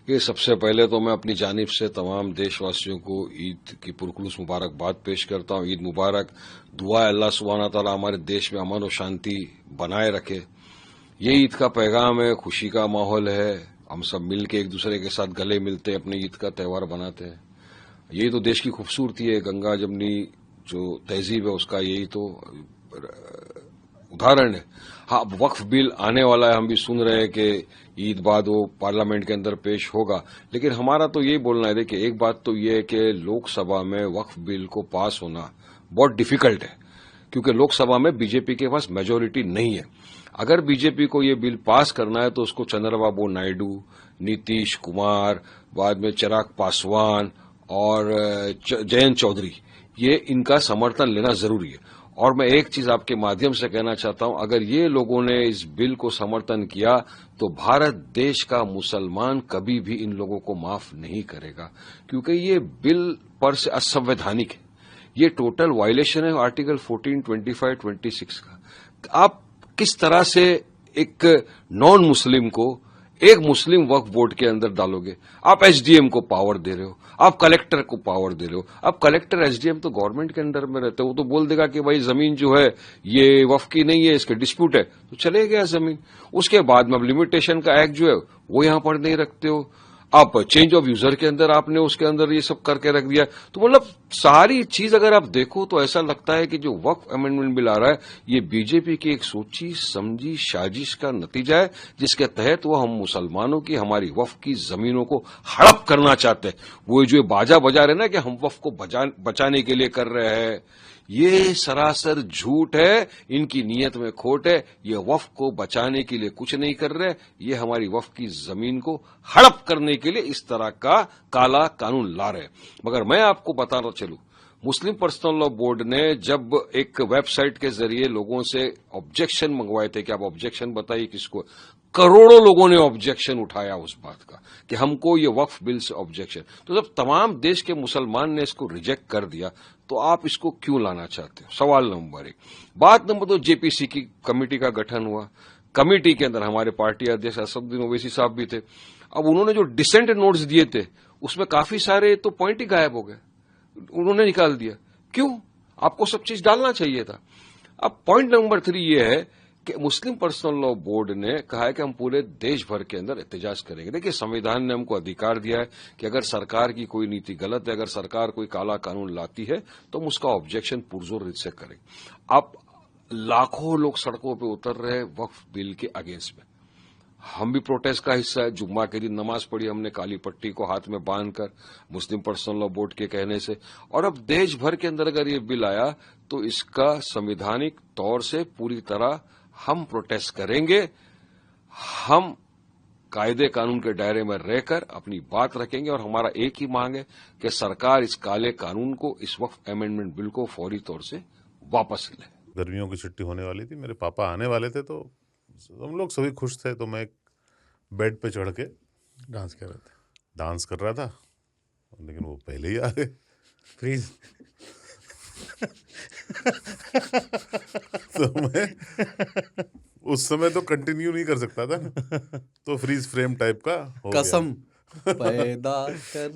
ये सबसे पहले तो मैं अपनी जानिब से तमाम देशवासियों को ईद की पुरखुलूस मुबारकबाद पेश करता हूँ। ईद मुबारक। दुआ है अल्लाह सुब्हाना तआला हमारे देश में अमन और शांति बनाए रखे। ये ईद का पैगाम है, खुशी का माहौल है। हम सब मिल के एक दूसरे के साथ गले मिलते हैं, अपने ईद का त्यौहार बनाते हैं। यही तो देश की खूबसूरती है। गंगा जमनी जो तहजीब है उसका यही तो उदाहरण है। हाँ, अब वक्फ बिल आने वाला है, हम भी सुन रहे हैं कि ईद बाद वो पार्लियामेंट के अंदर पेश होगा। लेकिन हमारा तो यही बोलना है, देखिए एक बात तो ये है कि लोकसभा में वक्फ बिल को पास होना बहुत डिफिकल्ट है, क्योंकि लोकसभा में बीजेपी के पास मेजोरिटी नहीं है। अगर बीजेपी को ये बिल पास करना है तो उसको चंद्रबाबू नायडू, नीतीश कुमार, बाद में चिराग पासवान और जयंत चौधरी, ये इनका समर्थन लेना जरूरी है। और मैं एक चीज आपके माध्यम से कहना चाहता हूं, अगर ये लोगों ने इस बिल को समर्थन किया तो भारत देश का मुसलमान कभी भी इन लोगों को माफ नहीं करेगा, क्योंकि ये बिल पर से असंवैधानिक है। ये टोटल वायलेशन है आर्टिकल 14, 25, 26 का। आप किस तरह से एक नॉन मुस्लिम को एक मुस्लिम वक्फ बोर्ड के अंदर डालोगे? आप एसडीएम को पावर दे रहे हो, आप कलेक्टर को पावर दे रहे हो। अब कलेक्टर एसडीएम तो गवर्नमेंट के अंडर में रहते हो, वो तो बोल देगा कि भाई जमीन जो है ये वक्फ की नहीं है, इसके डिस्प्यूट है, तो चले गया जमीन। उसके बाद में अब लिमिटेशन का एक्ट जो है वो यहां पर नहीं रखते हो, आप चेंज ऑफ यूजर के अंदर आपने उसके अंदर ये सब करके रख दिया। तो मतलब सारी चीज अगर आप देखो तो ऐसा लगता है कि जो वक्फ अमेंडमेंट बिल आ रहा है ये बीजेपी की एक सोची समझी साजिश का नतीजा है, जिसके तहत वो हम मुसलमानों की, हमारी वक्फ की जमीनों को हड़प करना चाहते हैं। वो जो बाजा बजा रहे ना कि हम वक्फ को बचाने के लिए कर रहे हैं, ये सरासर झूठ है। इनकी नीयत में खोट है। ये वक्फ को बचाने के लिए कुछ नहीं कर रहे, ये हमारी वक्फ की जमीन को हड़प करने के लिए इस तरह का काला कानून ला रहे। मगर मैं आपको बताना चलूं, मुस्लिम पर्सनल लॉ बोर्ड ने जब एक वेबसाइट के जरिए लोगों से ऑब्जेक्शन मंगवाए थे कि आप ऑब्जेक्शन बताइए किसको, करोड़ों लोगों ने ऑब्जेक्शन उठाया उस बात का कि हमको ये वक्फ बिल से ऑब्जेक्शन। तो जब तमाम देश के मुसलमान ने इसको रिजेक्ट कर दिया तो आप इसको क्यों लाना चाहते हो? सवाल नंबर एक। बात नंबर दो, जेपीसी की कमेटी का गठन हुआ। कमेटी के अंदर हमारे पार्टी अध्यक्ष असदुद्दीन ओवैसी साहब भी थे। अब उन्होंने जो डिसेंट नोट्स दिए थे उसमें काफी सारे तो पॉइंट ही गायब हो गए, उन्होंने निकाल दिया। क्यों? आपको सब चीज डालना चाहिए था। अब पॉइंट नंबर 3 ये है कि मुस्लिम पर्सनल लॉ बोर्ड ने कहा है कि हम पूरे देश भर के अंदर एहतजाज करेंगे। देखिए, संविधान ने हमको अधिकार दिया है कि अगर सरकार की कोई नीति गलत है, अगर सरकार कोई काला कानून लाती है तो हम उसका ऑब्जेक्शन पुरजोर से करेंगे। अब लाखों लोग सड़कों पर उतर रहे हैं वक्फ बिल के अगेंस्ट में। हम भी प्रोटेस्ट का हिस्सा है। जुम्मा के दिन नमाज पढ़ी हमने काली पट्टी को हाथ में बांधकर, मुस्लिम पर्सनल लॉ बोर्ड के कहने से। और अब देश भर के अंदर अगर ये बिल आया तो इसका संवैधानिक तौर से पूरी तरह हम प्रोटेस्ट करेंगे। हम कायदे कानून के दायरे में रहकर अपनी बात रखेंगे और हमारा एक ही मांग है कि सरकार इस काले कानून को, इस वक्फ अमेंडमेंट बिल को फौरी तौर से वापस ले। गर्मियों की छुट्टी होने वाली थी, मेरे पापा आने वाले थे, तो हम लोग सभी खुश थे। तो मैं बेड पे चढ़ के डांस कर रहा था, लेकिन वो पहले ही आ गए। फ्रीज। तो मैं उस समय तो कंटिन्यू नहीं कर सकता था, तो फ्रीज फ्रेम टाइप का हो गया। कसम पैदा कर